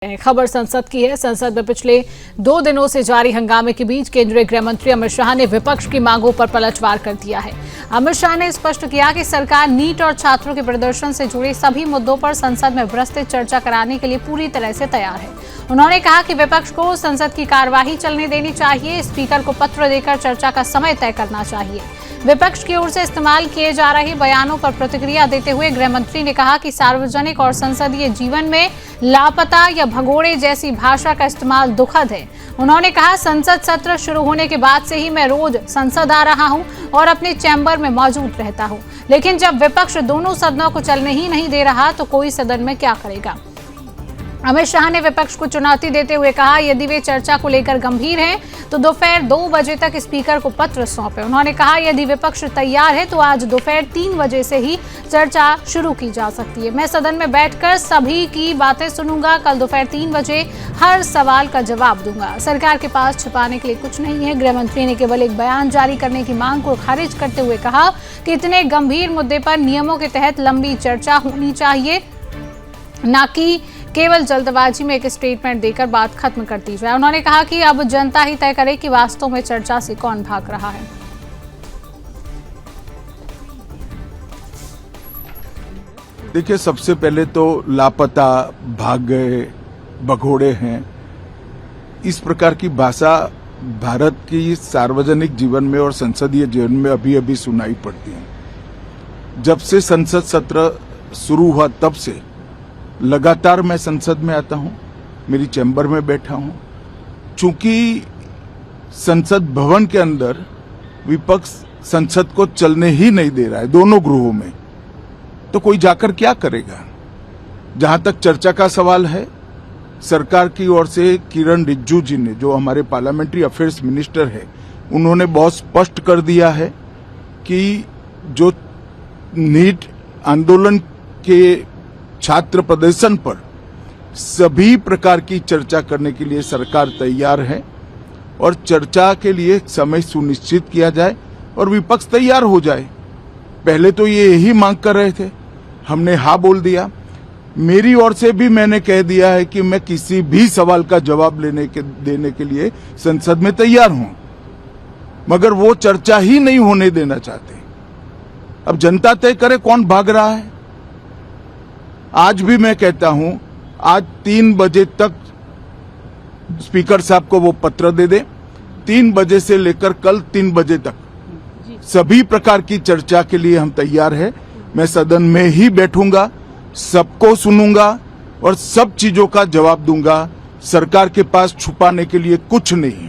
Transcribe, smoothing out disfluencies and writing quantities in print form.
खबर संसद की है। संसद में पिछले 2 दिनों से जारी हंगामे के बीच केंद्रीय गृह मंत्री अमित शाह ने विपक्ष की मांगों पर पलटवार कर दिया है। अमित शाह ने स्पष्ट किया कि सरकार नीट और छात्रों के प्रदर्शन से जुड़े सभी मुद्दों पर संसद में विस्तृत चर्चा कराने के लिए पूरी तरह से तैयार है। उन्होंने कहा कि विपक्ष को संसद की कार्यवाही चलने देनी चाहिए, स्पीकर को पत्र देकर चर्चा का समय तय करना चाहिए। विपक्ष की ओर से इस्तेमाल किए जा रहे बयानों पर प्रतिक्रिया देते हुए गृह मंत्री ने कहा कि सार्वजनिक और संसदीय जीवन में लापता या भगोड़े जैसी भाषा का इस्तेमाल दुखद है। उन्होंने कहा, संसद सत्र शुरू होने के बाद से ही मैं रोज संसद आ रहा हूं और अपने चैम्बर में मौजूद रहता हूं, लेकिन जब विपक्ष दोनों सदनों को चलने ही नहीं दे रहा तो कोई सदन में क्या करेगा। अमित शाह ने विपक्ष को चुनौती देते हुए कहा, यदि वे चर्चा को लेकर गंभीर हैं तो दोपहर 2 बजे तक स्पीकर को पत्र सौंपे। उन्होंने कहा, यदि विपक्ष तैयार है तो आज दोपहर 3 बजे से ही चर्चा शुरू की जा सकती है। मैं सदन में बैठकर सभी की बातें सुनूंगा। कल दोपहर 3 बजे हर सवाल का जवाब दूंगा। सरकार के पास छिपाने के लिए कुछ नहीं है। गृह मंत्री ने केवल एक बयान जारी करने की मांग को खारिज करते हुए कहा कि इतने गंभीर मुद्दे पर नियमों के तहत लंबी चर्चा होनी चाहिए, न कि केवल जल्दबाजी में एक स्टेटमेंट देकर बात खत्म कर दी जाए। उन्होंने कहा कि अब जनता ही तय करे कि वास्तव में चर्चा से कौन भाग रहा है। देखिए, सबसे पहले तो लापता, भाग गए, भगोड़े हैं, इस प्रकार की भाषा भारत की सार्वजनिक जीवन में और संसदीय जीवन में अभी अभी सुनाई पड़ती है। जब से संसद सत्र शुरू हुआ तब से लगातार मैं संसद में आता हूं, मेरी चैम्बर में बैठा हूं। चूंकि संसद भवन के अंदर विपक्ष संसद को चलने ही नहीं दे रहा है दोनों गृहों में, तो कोई जाकर क्या करेगा। जहां तक चर्चा का सवाल है, सरकार की ओर से किरण रिजिजू जी ने, जो हमारे पार्लियामेंट्री अफेयर्स मिनिस्टर है, उन्होंने बहुत स्पष्ट कर दिया है कि जो नीट आंदोलन के छात्र प्रदर्शन पर सभी प्रकार की चर्चा करने के लिए सरकार तैयार है और चर्चा के लिए समय सुनिश्चित किया जाए और विपक्ष तैयार हो जाए। पहले तो ये यही मांग कर रहे थे, हमने हाँ बोल दिया। मेरी ओर से भी मैंने कह दिया है कि मैं किसी भी सवाल का जवाब देने के लिए संसद में तैयार हूं, मगर वो चर्चा ही नहीं होने देना चाहते। अब जनता तय करे कौन भाग रहा है। आज भी मैं कहता हूं, आज 3 बजे तक स्पीकर साहब को वो पत्र दे दे। 3 बजे से लेकर कल 3 बजे तक सभी प्रकार की चर्चा के लिए हम तैयार हैं। मैं सदन में ही बैठूंगा, सबको सुनूंगा और सब चीजों का जवाब दूंगा। सरकार के पास छुपाने के लिए कुछ नहीं है।